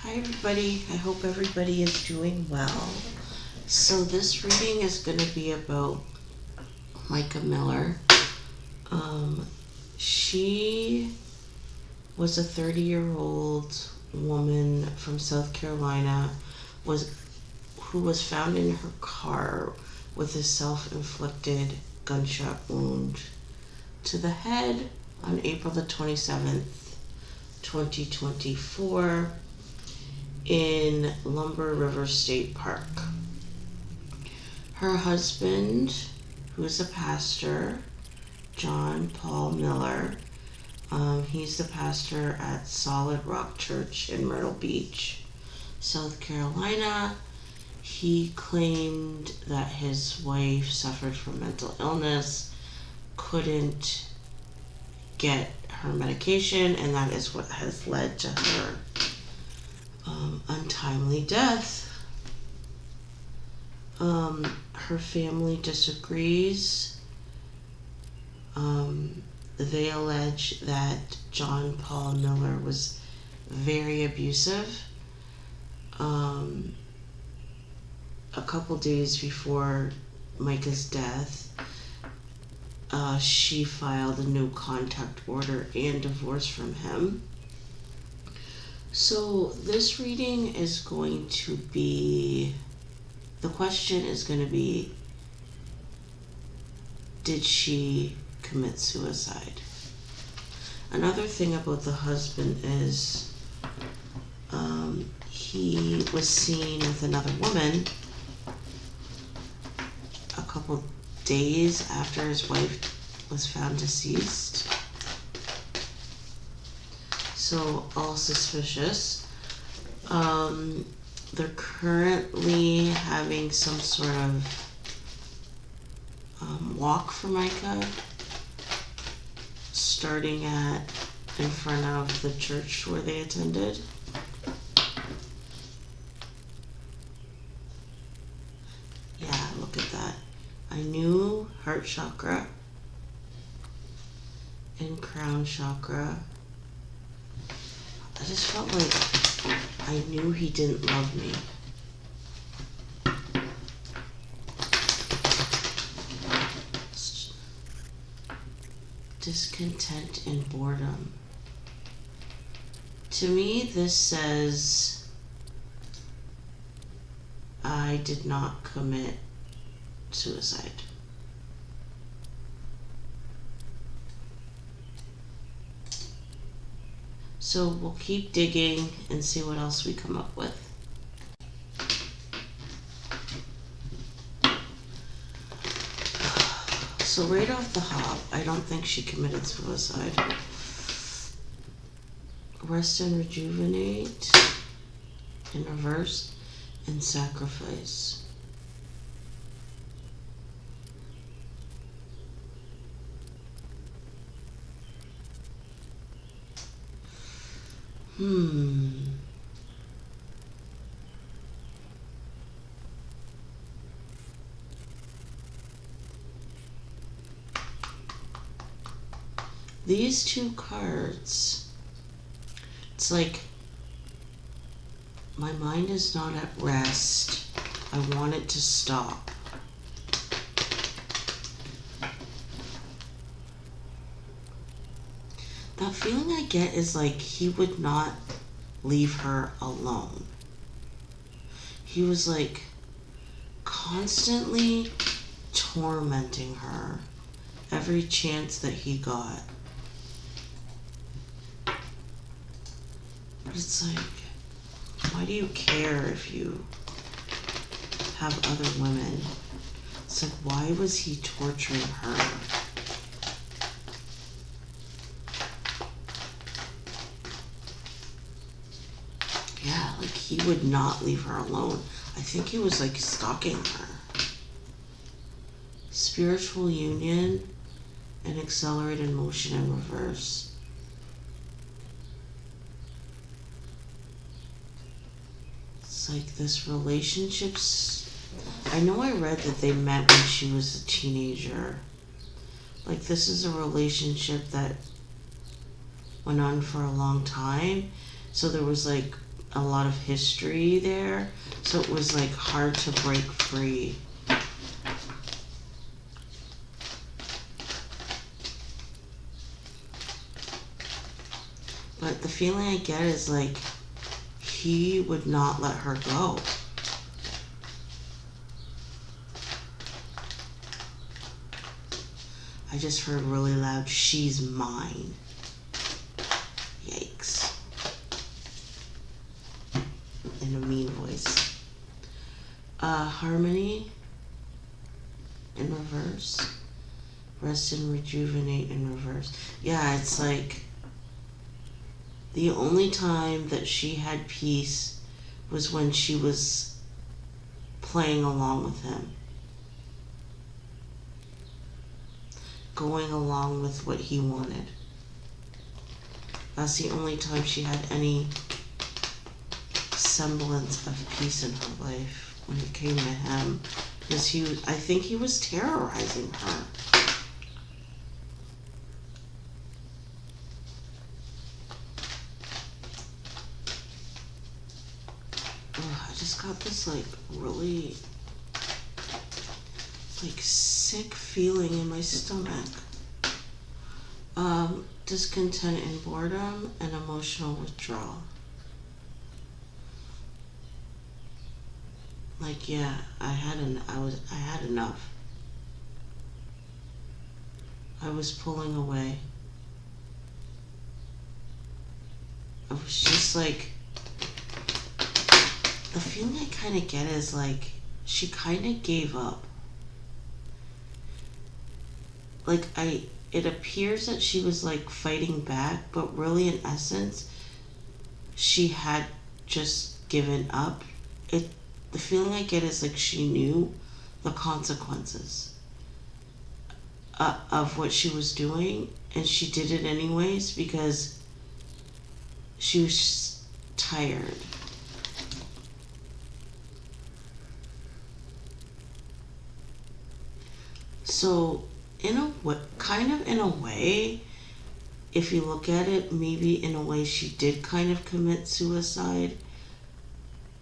Hi everybody, I hope everybody is doing well. So this reading is going to be about Mica Miller. She was a 30-year-old woman from South Carolina who was found in her car with a self-inflicted gunshot wound to the head on April the 27th, 2024 in Lumber River State Park. Her husband, who is a pastor, John Paul Miller, he's the pastor at Solid Rock Church in Myrtle Beach, South Carolina. He claimed that his wife suffered from mental illness, couldn't get her medication, and that is what has led to her untimely death. Her family disagrees. They allege that John Paul Miller was very abusive. A couple days before Mica's death, she filed a no contact order and divorce from him. So this reading is going to be, the question is going to be, did she commit suicide? Another thing about the husband is he was seen with another woman a couple days after his wife was found deceased. So all suspicious. They're currently having some sort of walk for Mica, starting in front of the church where they attended. Yeah, look at that. I knew heart chakra and crown chakra. I just felt like I knew he didn't love me. Discontent and boredom. To me, this says I did not commit suicide. So we'll keep digging and see what else we come up with. So right off the hop, I don't think she committed suicide. Rest and rejuvenate, in reverse, and sacrifice. These two cards, it's like my mind is not at rest. I want it to stop. That feeling I get is like he would not leave her alone. He was like constantly tormenting her every chance that he got. But it's like, why do you care if you have other women? It's like, why was he torturing her? Yeah, like he would not leave her alone. I think he was like stalking her. Spiritual union and accelerated motion in reverse. It's like this relationship's, I know I read that they met when she was a teenager. Like this is a relationship that went on for a long time. So there was like a lot of history there, so it was like hard to break free. But the feeling I get is like he would not let her go. I just heard really loud, "She's mine." Yikes. In a mean voice. Harmony in reverse. Rest and rejuvenate in reverse. Yeah, it's like the only time that she had peace was when she was playing along with him. Going along with what he wanted. That's the only time she had any semblance of peace in her life, when it came to him. Because I think he was terrorizing her. I just got this like really like sick feeling in my stomach. Discontent and boredom and emotional withdrawal. Like, yeah, I had enough. I was pulling away. I was just like, the feeling I kind of get is like she kind of gave up. Like, it appears that she was like fighting back, but really in essence she had just given up. The feeling I get is like she knew the consequences of what she was doing, and she did it anyways because she was just tired. So in a way, if you look at it, maybe in a way she did kind of commit suicide,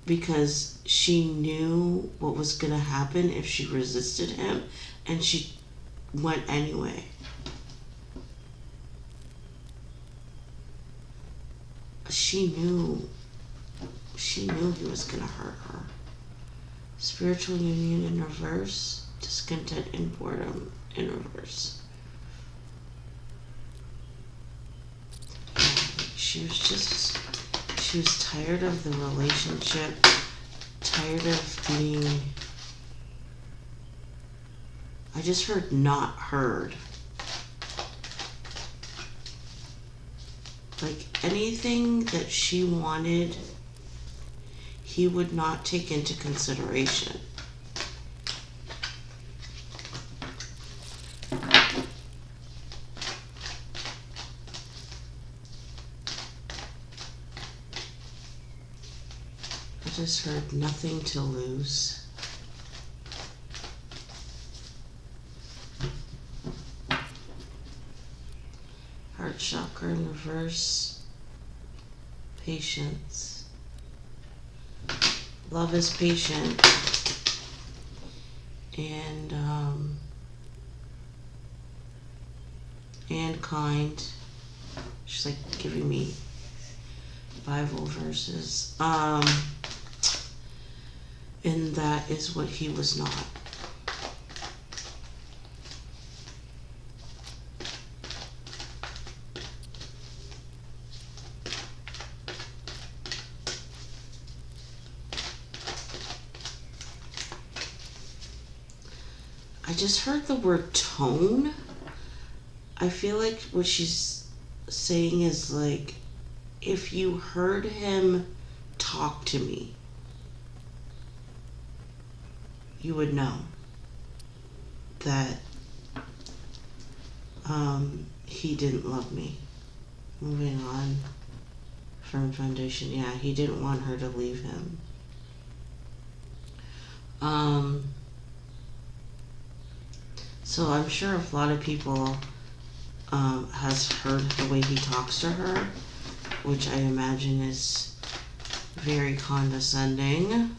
because she knew what was going to happen if she resisted him, and she went anyway. She knew he was going to hurt her. Spiritual union in reverse. Discontent and boredom in reverse. She was tired of the relationship, tired of being, I just heard not heard. Like anything that she wanted, he would not take into consideration. I just heard nothing to lose. Heart chakra in reverse. Patience. Love is patient. And kind. She's like giving me Bible verses. And that is what he was not. I just heard the word tone. I feel like what she's saying is like, if you heard him talk to me, you would know that he didn't love me. Moving on. Firm foundation. Yeah, he didn't want her to leave him. So I'm sure a lot of people has heard the way he talks to her, which I imagine is very condescending.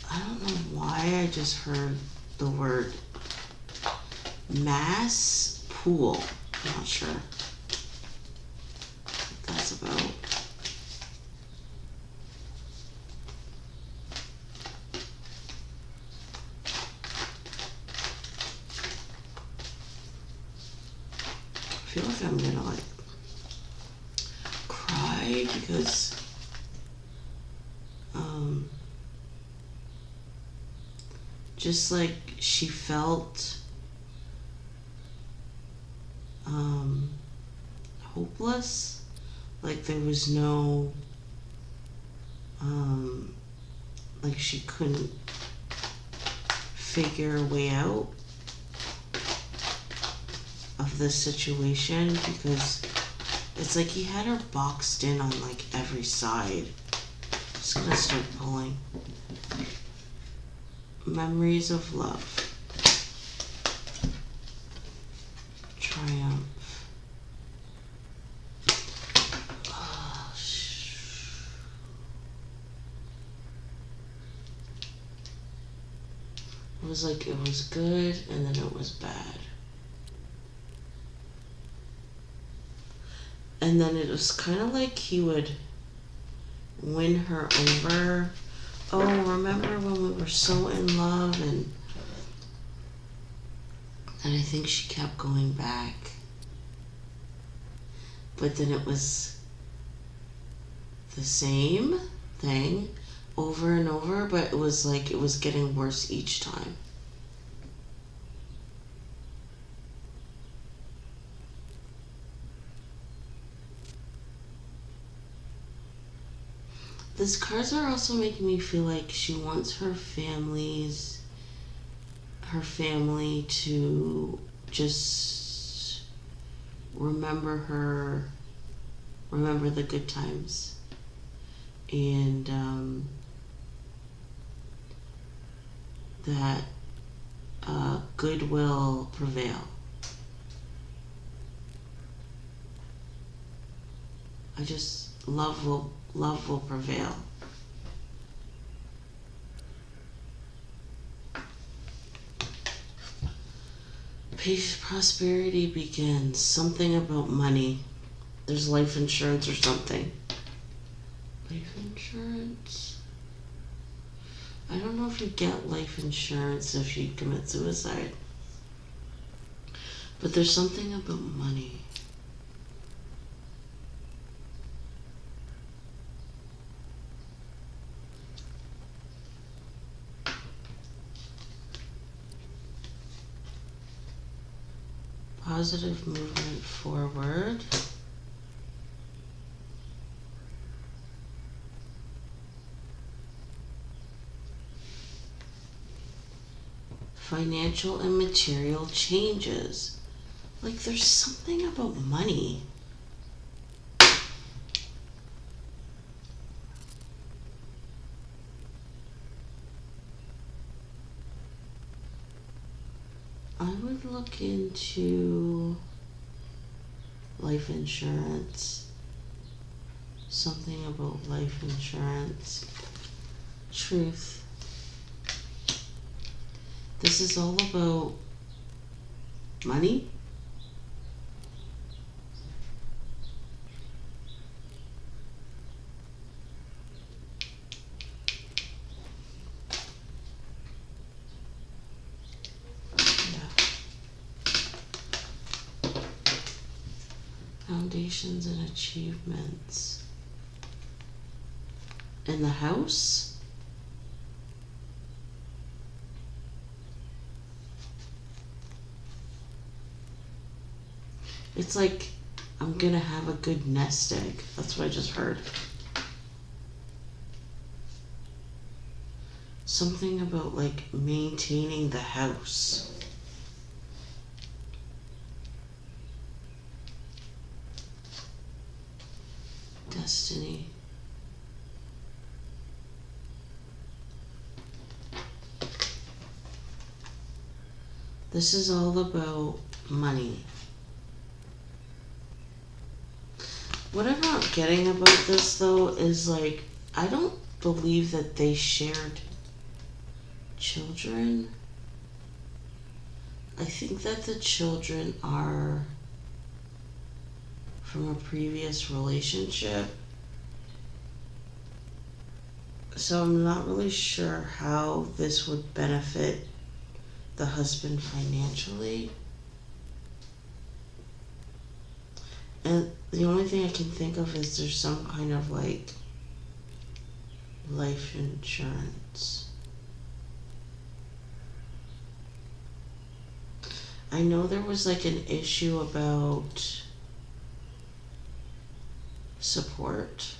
I don't know why I just heard the word mass pool. I'm not sure what that's about. I feel like I'm gonna like cry because just like she felt hopeless, like there was no like she couldn't figure a way out of this situation, because it's like he had her boxed in on like every side. I'm just gonna start pulling. Memories of love. Triumph. Oh, it was like it was good and then it was bad. And then it was kind of like he would win her over. Oh, remember when we were so in love? And I think she kept going back. But then it was the same thing over and over, but it was like it was getting worse each time. These cards are also making me feel like she wants her family to just remember her, remember the good times, and that good will prevail. I just love will prevail. Peace, prosperity begins. Something about money. There's life insurance or something. Life insurance. I don't know if you get life insurance if you commit suicide. But there's something about money. Positive movement forward. Financial and material changes. Like there's something about money. I would look into life insurance. Something about life insurance. Truth. This is all about money. Foundations and achievements. In the house. It's like I'm gonna have a good nest egg. That's what I just heard. Something about like maintaining the house. Destiny. This is all about money. What I'm not getting about this though is like, I don't believe that they shared children. I think that the children are from a previous relationship. So I'm not really sure how this would benefit the husband financially. And the only thing I can think of is there's some kind of like life insurance. I know there was like an issue about support.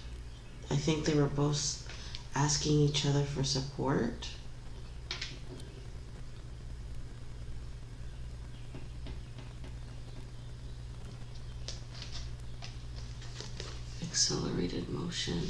I think they were both asking each other for support. Accelerated motion.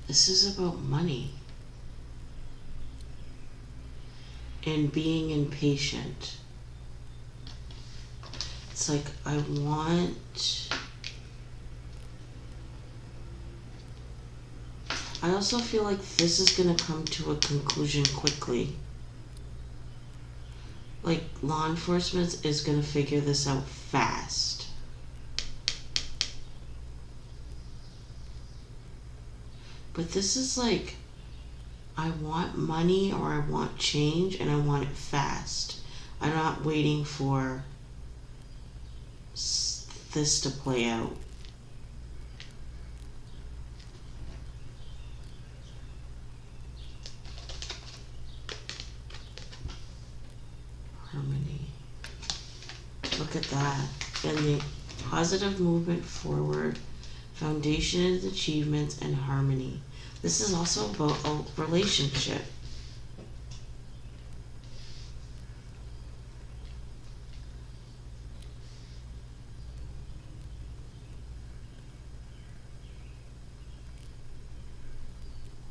This is about money and being impatient. It's like, I also feel like this is going to come to a conclusion quickly. Like, law enforcement is going to figure this out fast. But this is like, I want money or I want change and I want it fast. I'm not waiting for this to play out. Harmony. Look at that. And the positive movement forward, foundation is achievements, and harmony. This is also about a relationship.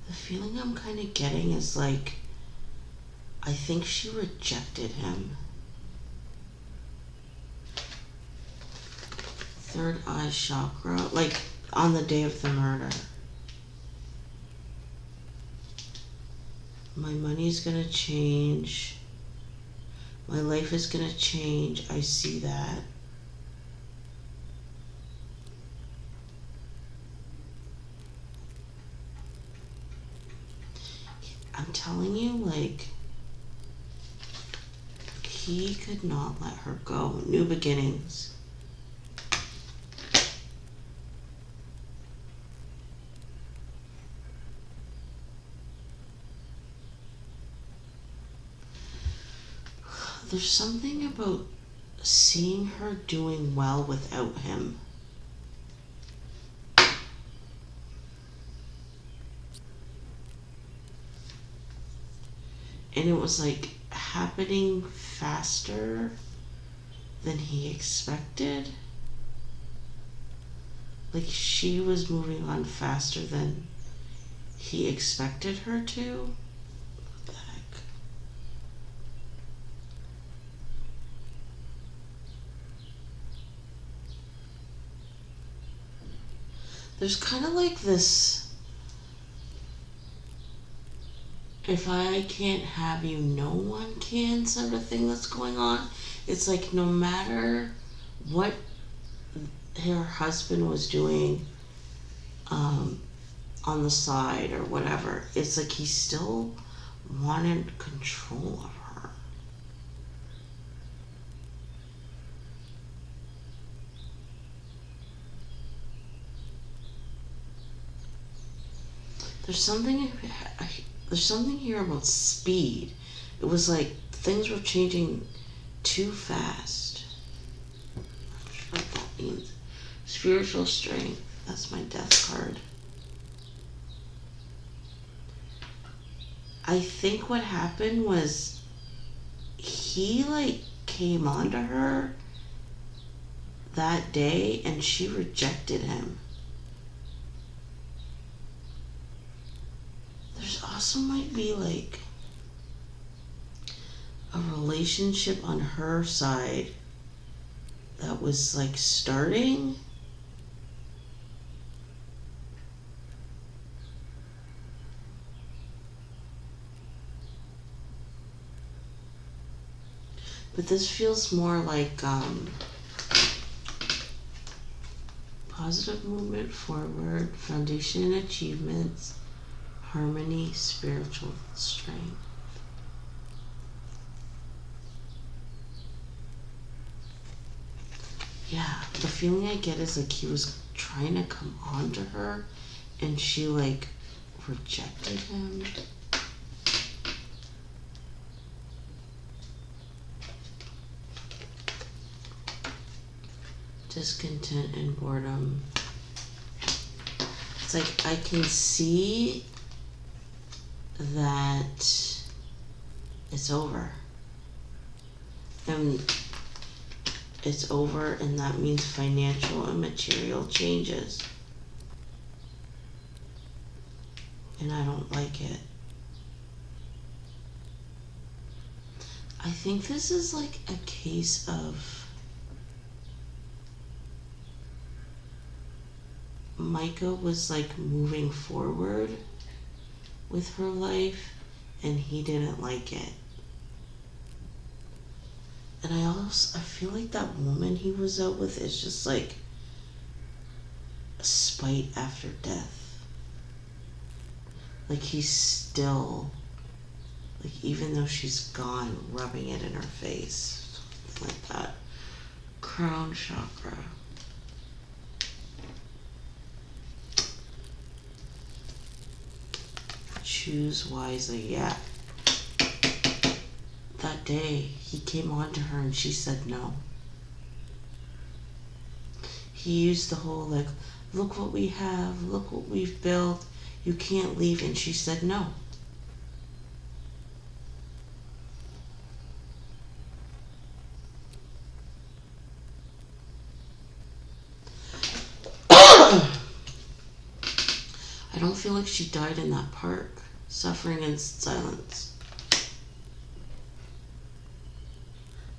The feeling I'm kind of getting is like, I think she rejected him. Third eye chakra, like on the day of the murder. My money's gonna change. My life is gonna change. I see that. I'm telling you, like, he could not let her go. New beginnings. There's something about seeing her doing well without him. And it was like happening faster than he expected. Like she was moving on faster than he expected her to. What the heck? There's kind of like this, if I can't have you, no one can sort of thing that's going on. It's like no matter what her husband was doing on the side or whatever, it's like he still wanted control of her. There's something here about speed. It was like things were changing too fast. I'm not sure what that means. Spiritual strength. That's my death card. I think what happened was he like came onto her that day and she rejected him. There's also might be like a relationship on her side that was like starting. But this feels more like positive movement forward, foundation and achievements, harmony, spiritual strength. Yeah, the feeling I get is like he was trying to come on to her and she like rejected him. Discontent and boredom. It's like I can see that it's over. And it's over, and that means financial and material changes. And I don't like it. I think this is like a case of Mica was like moving forward with her life and he didn't like it. And I feel like that woman he was out with is just like spite after death. Like he's still, like even though she's gone, rubbing it in her face. Like that. Crown chakra. Choose wisely, yeah. That day, he came on to her and she said no. He used the whole like, look what we have, look what we've built, you can't leave, and she said no. I don't feel like she died in that park, suffering in silence.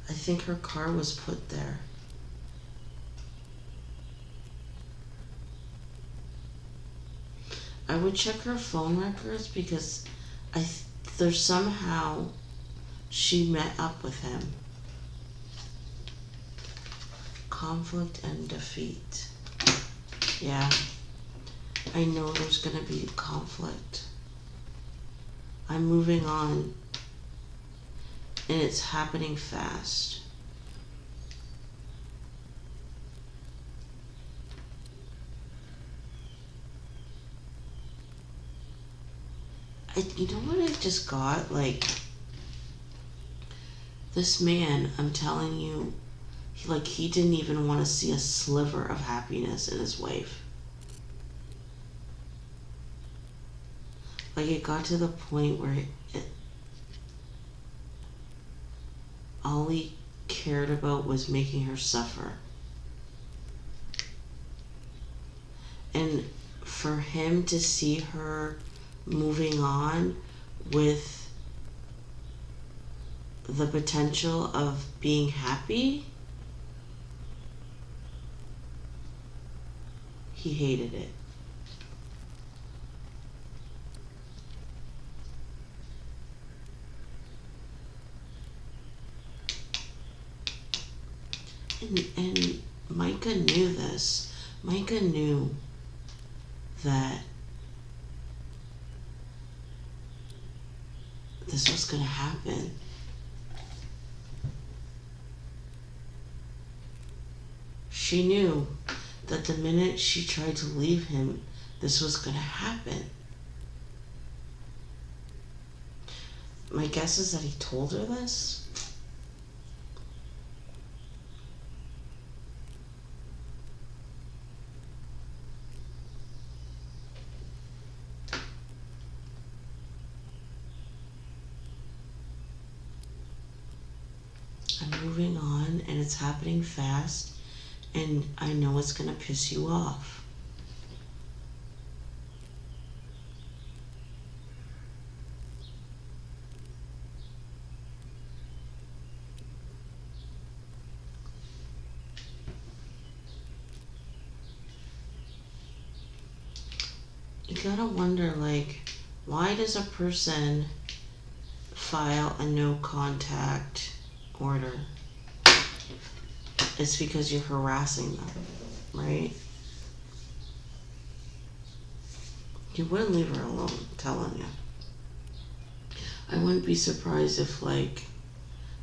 I think her car was put there. I would check her phone records because there's somehow she met up with him. Conflict and defeat. Yeah. I know there's gonna be conflict. I'm moving on. And it's happening fast. You know what I just got? Like, this man, I'm telling you, he didn't even want to see a sliver of happiness in his wife. Like, it got to the point where all he cared about was making her suffer. And for him to see her moving on with the potential of being happy, he hated it. And Mica knew this. Mica knew that this was going to happen. She knew that the minute she tried to leave him, this was going to happen. My guess is that he told her this. I'm moving on, and it's happening fast, and I know it's gonna piss you off. You gotta wonder, like, why does a person file a no contact order? It's because you're harassing them, right? You wouldn't leave her alone, I'm telling you. I wouldn't be surprised if, like,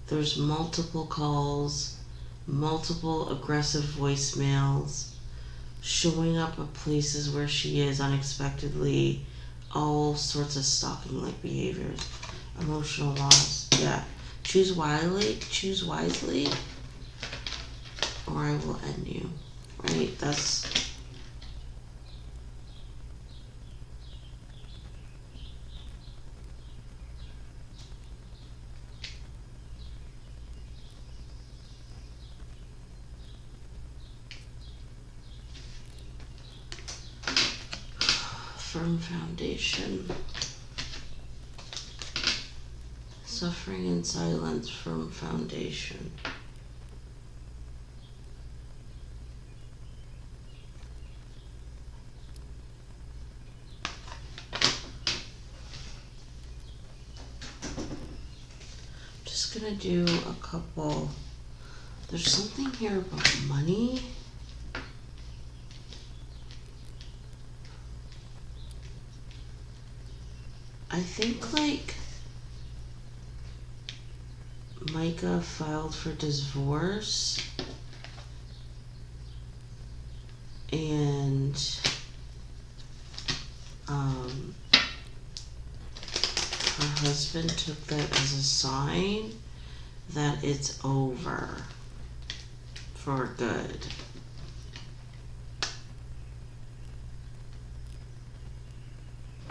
there's multiple calls, multiple aggressive voicemails, showing up at places where she is unexpectedly, all sorts of stalking-like behaviors, emotional loss. Yeah, choose wisely, or I will end you. Right? That's firm foundation. Suffering in silence, firm foundation. Just gonna do a couple. There's something here about money. I think, like, Mica filed for divorce, and her husband took that as a sign that it's over for good.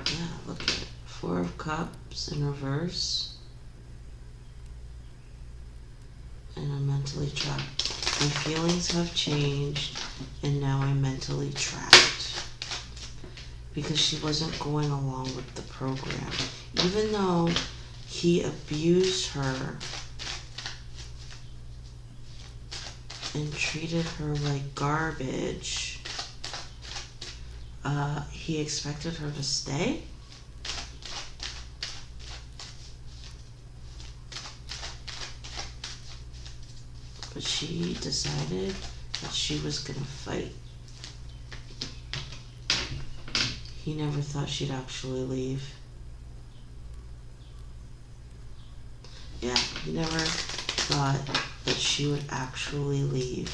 Yeah, look at it. Four of Cups in reverse. And I'm mentally trapped. My feelings have changed, and now I'm mentally trapped. Because she wasn't going along with the program. Even though he abused her and treated her like garbage, he expected her to stay? But she decided that she was gonna fight. He never thought she'd actually leave. Yeah, he never thought that she would actually leave.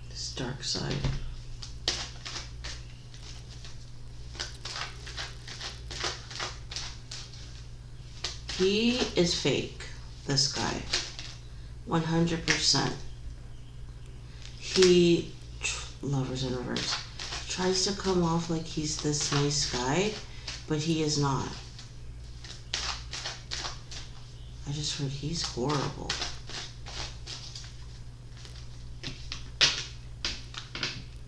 This dark side. He is fake, this guy. 100%. He, lovers in reverse, tries to come off like he's this nice guy, but he is not. I just heard he's horrible.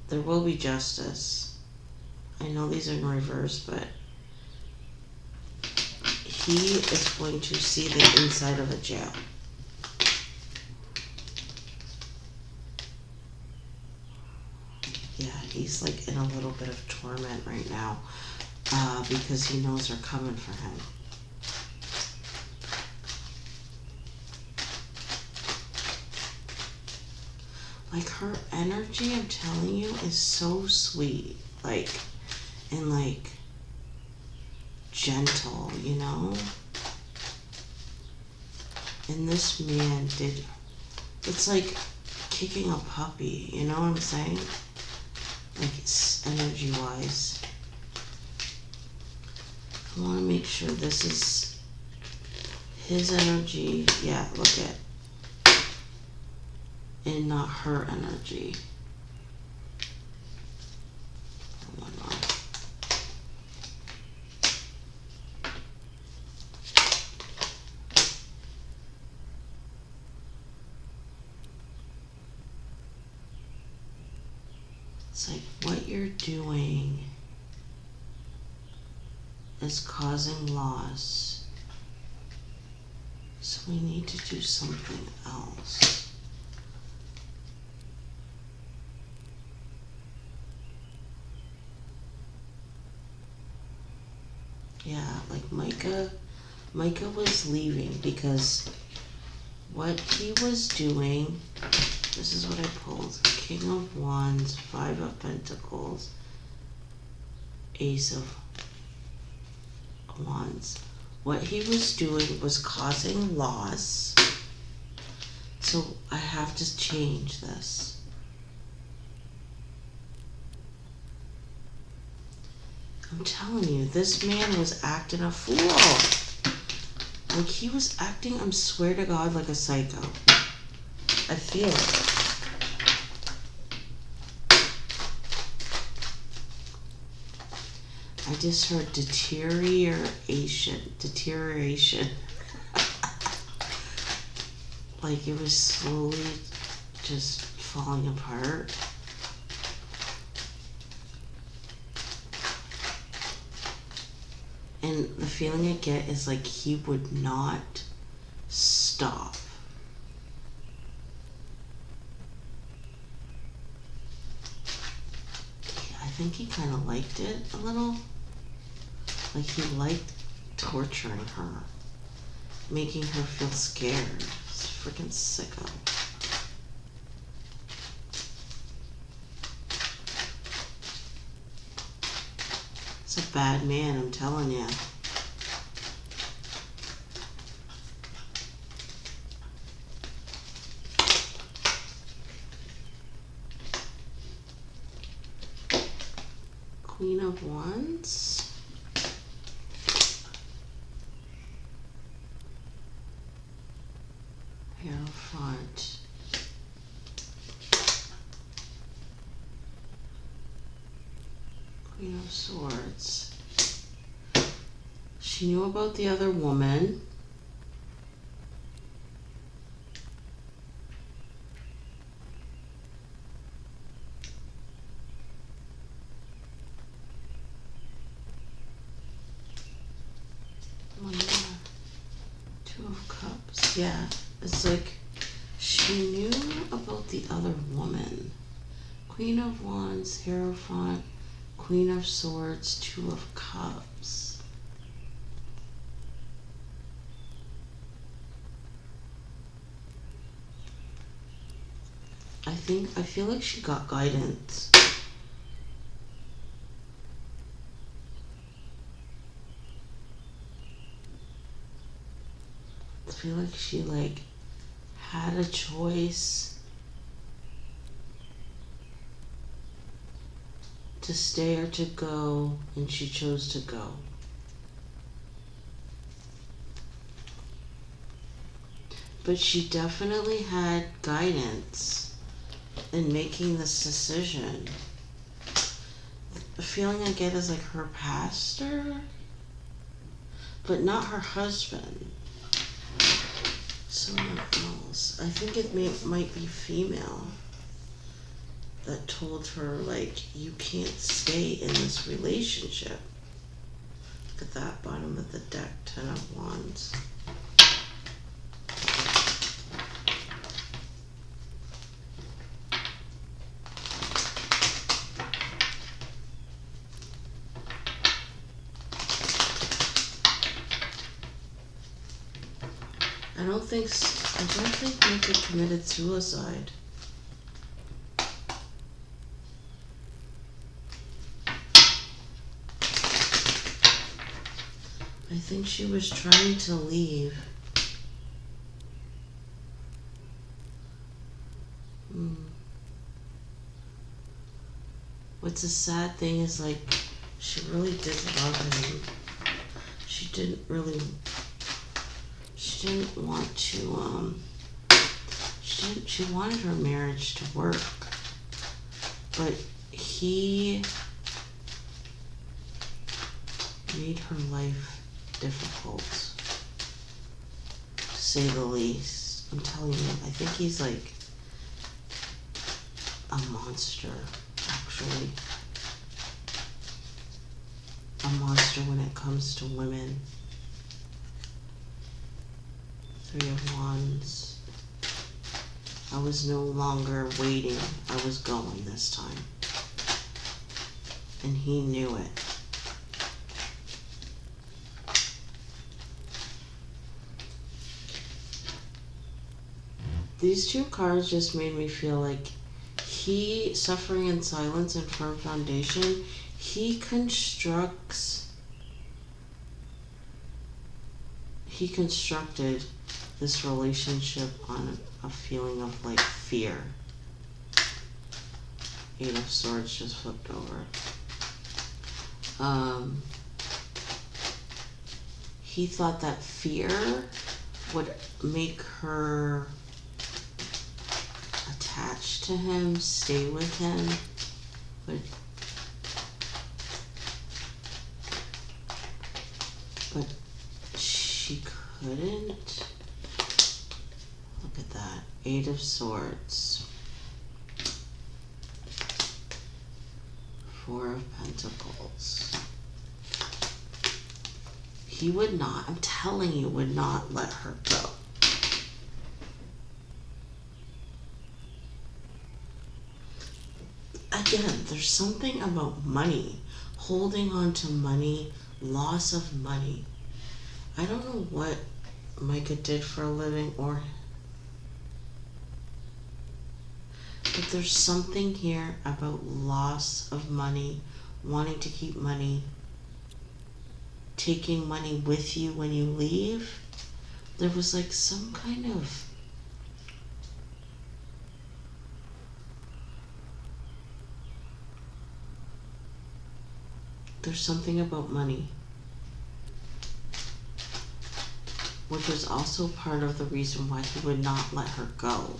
There will be justice. I know these are in reverse, but he is going to see the inside of a jail. Yeah, he's like in a little bit of torment right now, because he knows they're coming for him. Like, her energy, I'm telling you, is so sweet. Like, and like, gentle, you know? And this man did, it's like kicking a puppy, you know what I'm saying? Like, energy wise. I want to make sure this is his energy. Yeah, look at, and not her energy. One more. It's like what you're doing is causing loss. So we need to do something else. Yeah, like Mica was leaving because what he was doing, this is what I pulled. King of Wands, Five of Pentacles, Ace of Wands. What he was doing was causing loss. So I have to change this. I'm telling you, this man was acting a fool. Like he was acting, I swear to God, like a psycho. I feel it. I just heard deterioration. Like it was slowly just falling apart. And the feeling I get is like he would not stop. I think he kind of liked it a little. Like he liked torturing her, making her feel scared. It's freaking sicko. It's a bad man, I'm telling you. Queen of Wands. Hierophant. Queen of Swords. She knew about the other woman. Two of Cups. Yeah, it's like she knew about the other woman. Queen of Wands, Hierophant, Queen of Swords, Two of Cups. I feel like she got guidance. I feel like she had a choice to stay or to go, and she chose to go. But she definitely had guidance in making this decision. The feeling I get is like her pastor, but not her husband. Someone else. I think it might be female that told her, like, you can't stay in this relationship. Look at that, bottom of the deck, Ten of Wands. I don't think Mica committed suicide. I think she was trying to leave. What's a sad thing is like she really did love him. She didn't want to she wanted her marriage to work, but he made her life difficult, to say the least. I'm telling you, I think he's like a monster, actually. actually a monster when it comes to women. Three of Wands. I was no longer waiting. I was going this time. And he knew it. These two cards just made me feel like he, suffering in silence and firm foundation, he constructed this relationship on a feeling of like fear. Eight of Swords just flipped over. He thought that fear would make her attached to him, stay with him, but she couldn't. Look at that. Eight of Swords. Four of Pentacles. He would not, I'm telling you, would not let her go. Again, there's something about money, holding on to money, loss of money. I don't know what Mica did for a living but there's something here about loss of money, wanting to keep money, taking money with you when you leave. There was like some kind of there's something about money, which was also part of the reason why he would not let her go.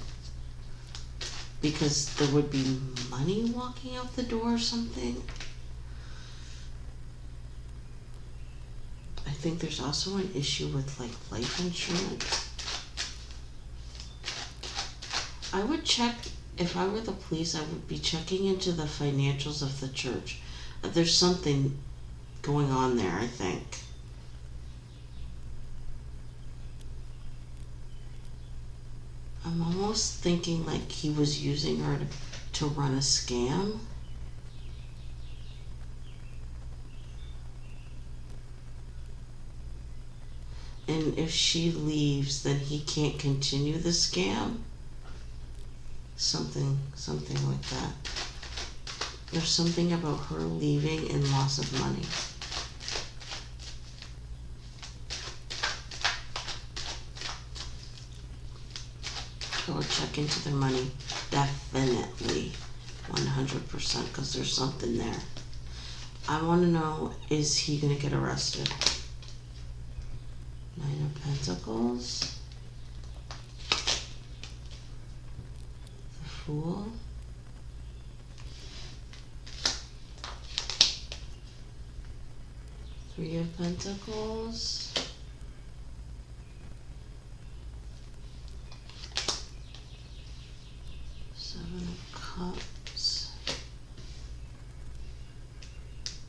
Because there would be money walking out the door or something. I think there's also an issue with like life insurance. I would check, if I were the police, I would be checking into the financials of the church. There's something going on there, I think. I'm almost thinking like he was using her to run a scam. And if she leaves, then he can't continue the scam. Something like that. There's something about her leaving and loss of money. So we'll check into their money. Definitely. 100%, because there's something there. I want to know, is he going to get arrested? Nine of Pentacles. The Fool. Three of Pentacles. Seven of Cups.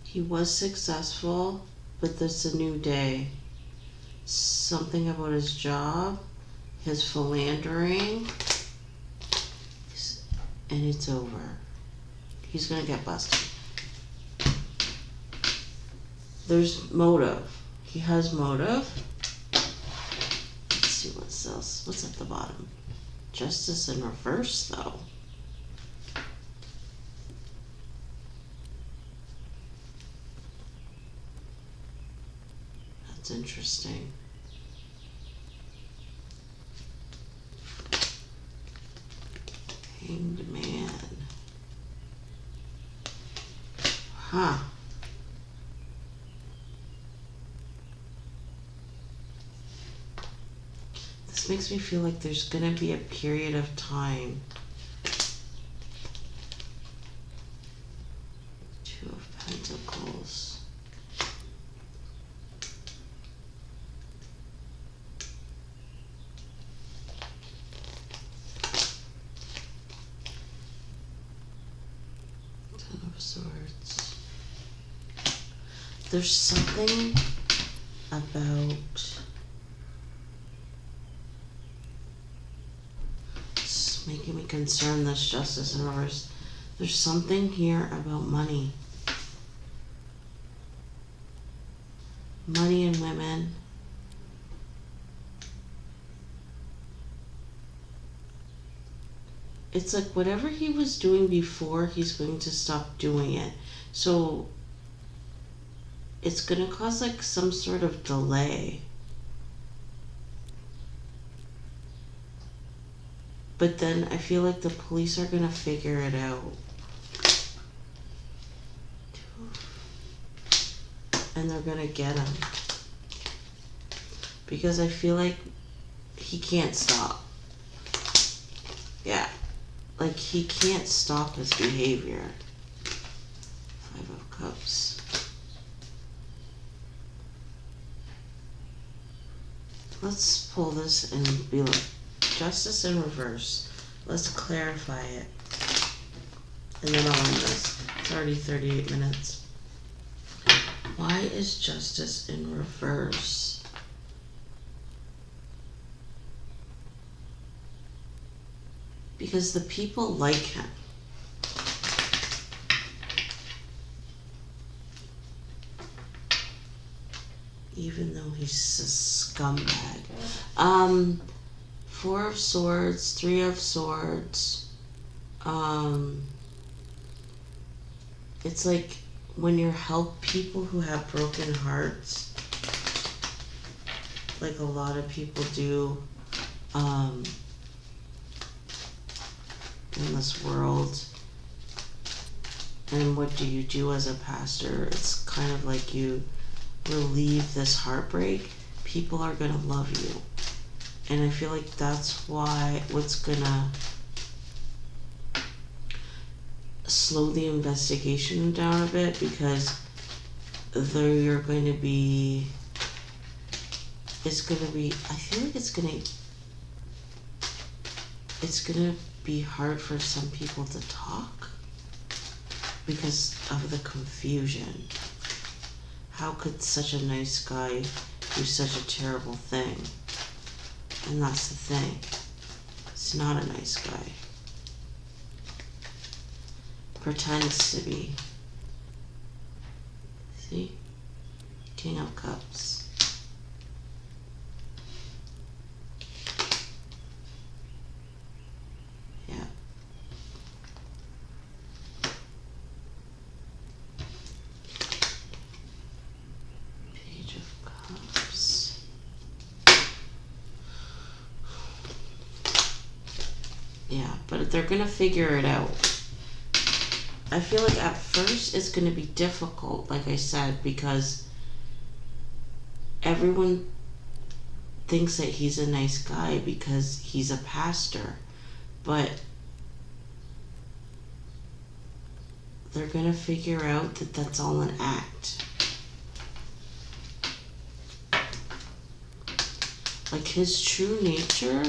He was successful, but this is a new day. Something about his job, his philandering, and it's over. He's gonna get busted. There's motive. He has motive. Let's see what's else. What's at the bottom? Justice in reverse, though. That's interesting. Hanged Man. Huh. This makes me feel like there's gonna be a period of time. Two of Pentacles. Ten of Swords. There's something about, it's making me concerned, this Justice in reverse. There's something here about money. Money and women. It's like whatever he was doing before, he's going to stop doing it. So it's going to cause like some sort of delay. But then I feel like the police are going to figure it out. And they're going to get him. Because I feel like he can't stop. Yeah. Like, he can't stop his behavior. Five of Cups. Let's pull this and be like, Justice in reverse. Let's clarify it. And then I'll end this. It's already 38 minutes. Why is Justice in reverse? Because the people like him. Even though he's a scumbag. Four of Swords, Three of Swords. It's like when you help people who have broken hearts, like a lot of people do, in this world. And what do you do as a pastor? It's kind of like you relieve this heartbreak. People are gonna love you. And I feel like that's why what's gonna slow the investigation down a bit, because you're going to be, it's gonna be, I feel like it's gonna be hard for some people to talk because of the confusion. How could such a nice guy do such a terrible thing? And that's the thing. He's not a nice guy. Pretends to be. See? King of Cups. Yeah. Page of Cups. Yeah, but they're gonna figure it out. I feel like at first it's going to be difficult, like I said, because everyone thinks that he's a nice guy because he's a pastor. But they're going to figure out that that's all an act. Like his true nature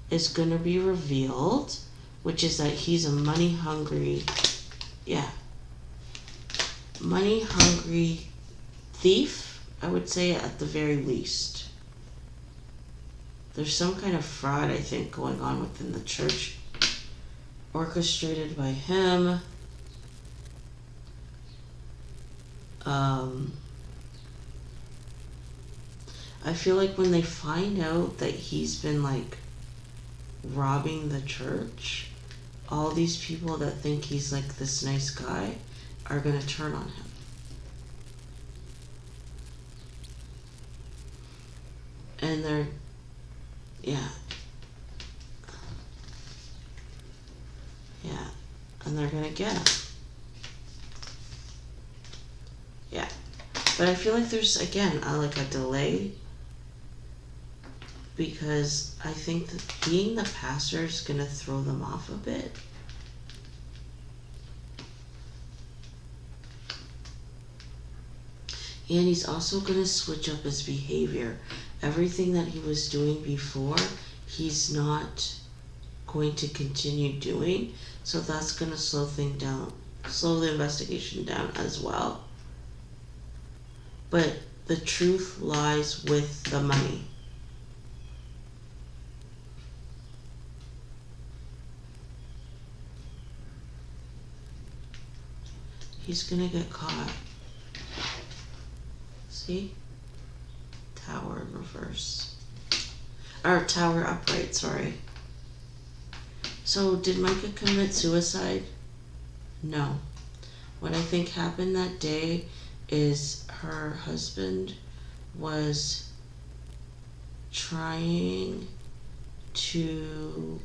is going to be revealed, which is that he's a money-hungry, money-hungry thief, I would say, at the very least. There's some kind of fraud, I think, going on within the church, orchestrated by him. I feel like when they find out that he's been, like, robbing the church, all these people that think he's like this nice guy are going to turn on him. And they're, and they're going to get him. Yeah. But I feel like there's, again, like a delay, because I think that being the pastor is going to throw them off a bit. And he's also going to switch up his behavior. Everything that he was doing before, he's not going to continue doing. So that's going to slow things slow the investigation down as well. But the truth lies with the money. He's gonna get caught. See? Tower in reverse. Or tower upright, sorry. So did Mica commit suicide? No. What I think happened that day is her husband was trying to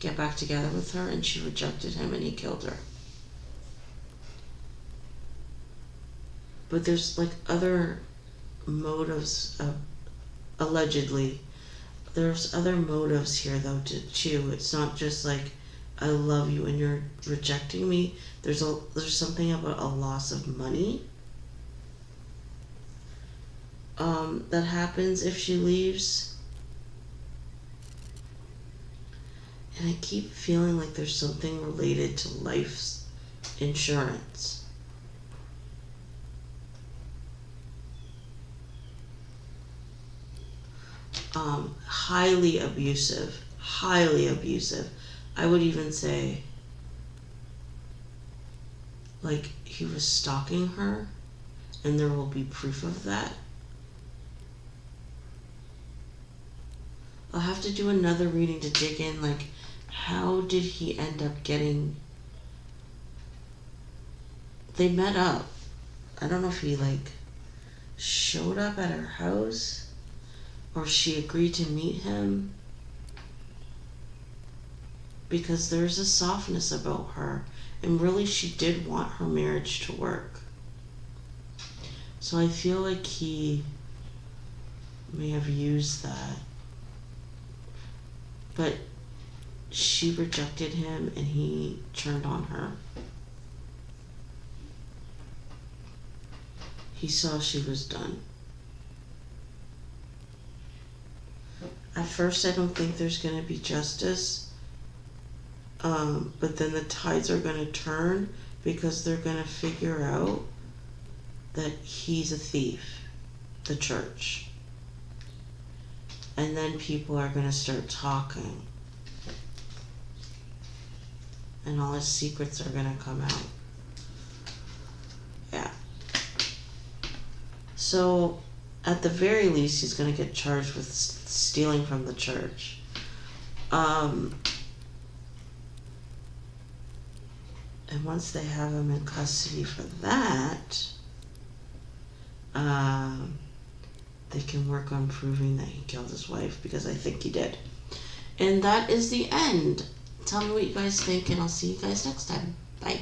get back together with her, and she rejected him, and he killed her. But there's like other motives, allegedly. There's other motives here though too. It's not just like I love you and you're rejecting me. There's something about a loss of money that happens if she leaves. And I keep feeling like there's something related to life's insurance. Highly abusive. I would even say, like, he was stalking her, and there will be proof of that. I'll have to do another reading to dig in, like, how did he end up getting... They met up. I don't know if he, like, showed up at her house, or she agreed to meet him, because there's a softness about her, and really she did want her marriage to work. So I feel like he may have used that, but she rejected him and he turned on her. He saw she was done. At first, I don't think there's going to be justice, but then the tides are going to turn, because they're going to figure out that he's a thief, the church. And then people are going to start talking, and all his secrets are going to come out. Yeah. So, at the very least, he's going to get charged with stealing from the church. And once they have him in custody for that, they can work on proving that he killed his wife, because I think he did. And that is the end. Tell me what you guys think, and I'll see you guys next time. Bye.